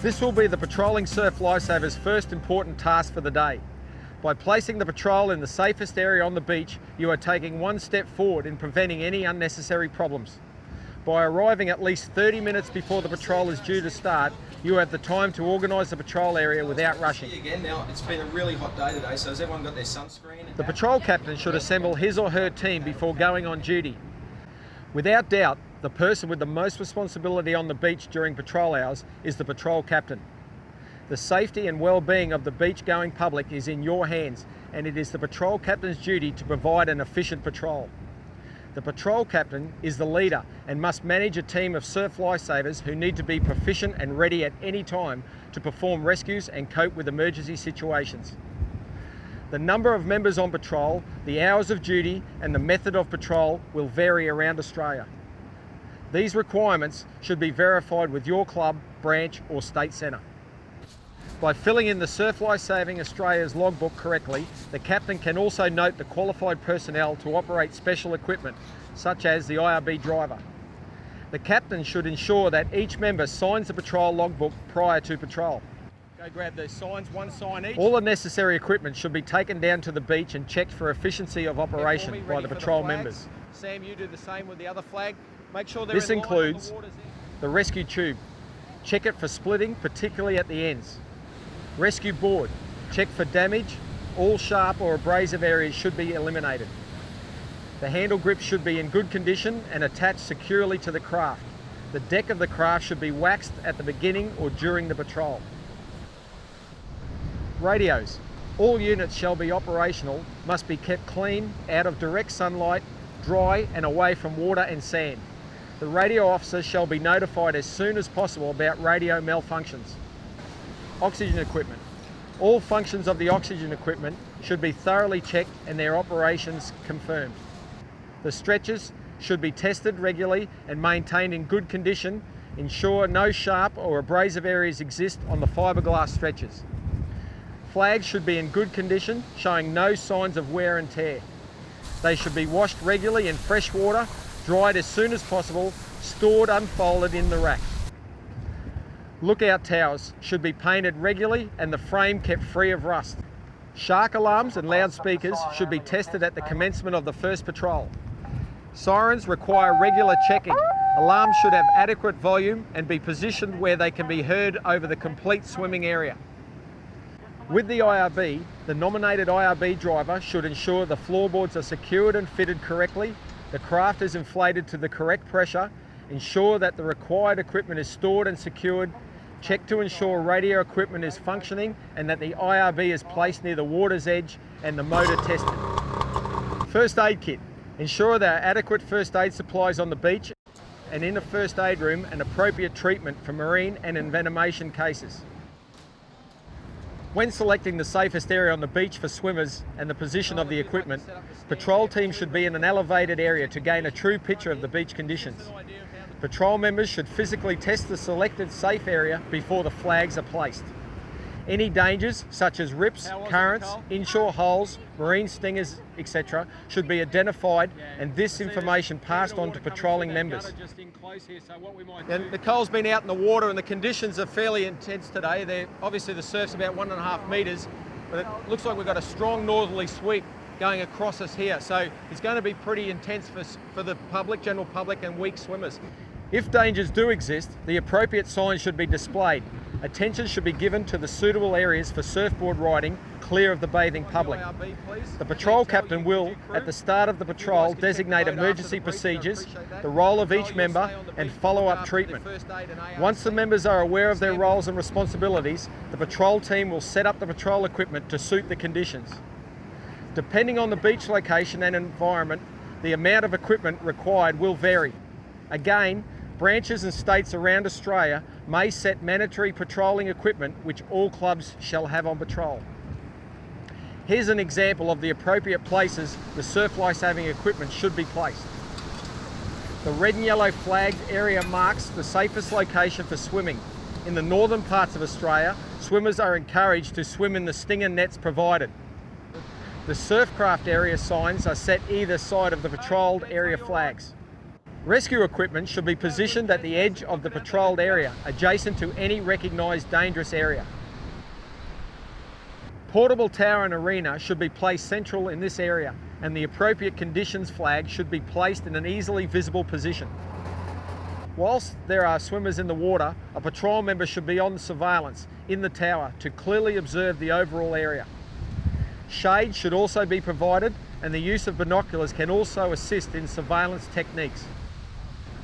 This will be the Patrolling Surf Lifesavers' first important task for the day. By placing the patrol in the safest area on the beach, you are taking one step forward in preventing any unnecessary problems. By arriving at least 30 minutes before the patrol is due to start, you have the time to organise the patrol area without rushing. Again, now it's been a really hot day today, so has everyone got their sunscreen? The patrol captain should assemble his or her team before going on duty. Without doubt, the person with the most responsibility on the beach during patrol hours is the patrol captain. The safety and well-being of the beach-going public is in your hands, and it is the patrol captain's duty to provide an efficient patrol. The patrol captain is the leader and must manage a team of surf lifesavers who need to be proficient and ready at any time to perform rescues and cope with emergency situations. The number of members on patrol, the hours of duty and the method of patrol will vary around Australia. These requirements should be verified with your club, branch or state centre. By filling in the Surf Lifesaving Australia's logbook correctly, the captain can also note the qualified personnel to operate special equipment, such as the IRB driver. The captain should ensure that each member signs the patrol logbook prior to patrol. Go grab those signs, one sign each. All the necessary equipment should be taken down to the beach and checked for efficiency of operation by the patrol members. Sam, you do the same with the other flag. Make sure this includes the rescue tube. Check it for splitting, particularly at the ends. Rescue board. Check for damage. All sharp or abrasive areas should be eliminated. The handle grip should be in good condition and attached securely to the craft. The deck of the craft should be waxed at the beginning or during the patrol. Radios. All units shall be operational, must be kept clean, out of direct sunlight, dry and away from water and sand. The radio officer shall be notified as soon as possible about radio malfunctions. Oxygen equipment. All functions of the oxygen equipment should be thoroughly checked and their operations confirmed. The stretchers should be tested regularly and maintained in good condition. Ensure no sharp or abrasive areas exist on the fiberglass stretchers. Flags should be in good condition, showing no signs of wear and tear. They should be washed regularly in fresh water, dried as soon as possible, stored unfolded in the rack. Lookout towers should be painted regularly and the frame kept free of rust. Shark alarms and loudspeakers should be tested at the commencement of the first patrol. Sirens require regular checking. Alarms should have adequate volume and be positioned where they can be heard over the complete swimming area. With the IRB, the nominated IRB driver should ensure the floorboards are secured and fitted correctly, the craft is inflated to the correct pressure, ensure that the required equipment is stored and secured, check to ensure radio equipment is functioning and that the IRB is placed near the water's edge and the motor tested. First aid kit. Ensure there are adequate first aid supplies on the beach and in the first aid room and appropriate treatment for marine and envenomation cases. When selecting the safest area on the beach for swimmers and the position of the equipment, patrol teams should be in an elevated area to gain a true picture of the beach conditions. Patrol members should physically test the selected safe area before the flags are placed. Any dangers such as rips, currents, inshore holes, marine stingers, etc. should be identified and this information passed on to patrolling members. And Nicole's been out in the water and the conditions are fairly intense today. Obviously the surf's about 1.5 metres, but it looks like we've got a strong northerly sweep going across us here. So it's going to be pretty intense for the public, general public and weak swimmers. If dangers do exist, the appropriate signs should be displayed. Attention should be given to the suitable areas for surfboard riding clear of the bathing public. The patrol captain will, at the start of the patrol, designate emergency procedures, the role of each member and follow-up treatment. Once the members are aware of their roles and responsibilities, the patrol team will set up the patrol equipment to suit the conditions. Depending on the beach location and environment, the amount of equipment required will vary. Again, branches and states around Australia may set mandatory patrolling equipment which all clubs shall have on patrol. Here's an example of the appropriate places the surf lifesaving equipment should be placed. The red and yellow flagged area marks the safest location for swimming. In the northern parts of Australia, swimmers are encouraged to swim in the stinger nets provided. The surfcraft area signs are set either side of the patrolled area flags. Rescue equipment should be positioned at the edge of the patrolled area, adjacent to any recognised dangerous area. Portable tower and arena should be placed central in this area, and the appropriate conditions flag should be placed in an easily visible position. Whilst there are swimmers in the water, a patrol member should be on surveillance in the tower to clearly observe the overall area. Shade should also be provided, and the use of binoculars can also assist in surveillance techniques.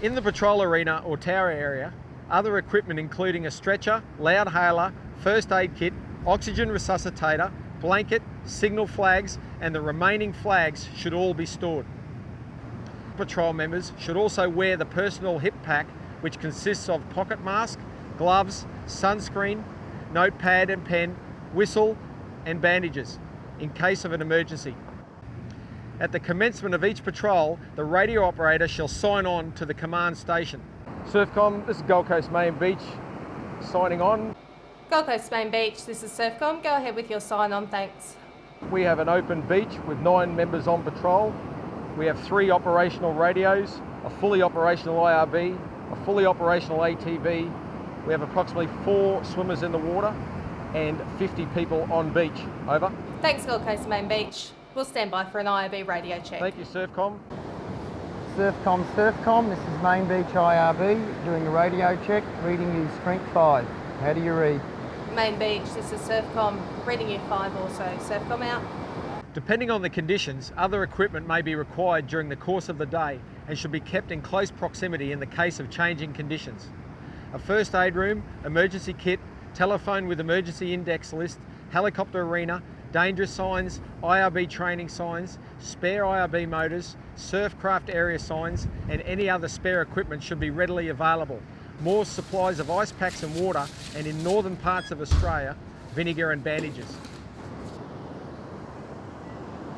In the patrol arena or tower area, other equipment including a stretcher, loudhailer, first aid kit, oxygen resuscitator, blanket, signal flags, and the remaining flags should all be stored. Patrol members should also wear the personal hip pack, which consists of pocket mask, gloves, sunscreen, notepad and pen, whistle and bandages in case of an emergency. At the commencement of each patrol, the radio operator shall sign on to the command station. Surfcom, this is Gold Coast Main Beach, signing on. Gold Coast Main Beach, this is Surfcom. Go ahead with your sign on, thanks. We have an open beach with 9 members on patrol. We have 3 operational radios, a fully operational IRB, a fully operational ATV. We have approximately 4 swimmers in the water and 50 people on beach. Over. Thanks, Gold Coast Main Beach. We'll stand by for an IRB radio check. Thank you, Surfcom. Surfcom, this is Main Beach IRB, doing a radio check, reading you strength 5. How do you read? Main Beach, this is Surfcom, reading you 5 also. Surfcom out. Depending on the conditions, other equipment may be required during the course of the day and should be kept in close proximity in the case of changing conditions. A first aid room, emergency kit, telephone with emergency index list, helicopter arena, danger signs, IRB training signs, spare IRB motors, surfcraft area signs, and any other spare equipment should be readily available. More supplies of ice packs and water, and in northern parts of Australia, vinegar and bandages.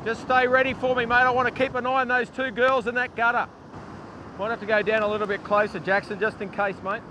Just stay ready for me, mate. I want to keep an eye on those 2 girls in that gutter. Might have to go down a little bit closer, Jackson, just in case, mate.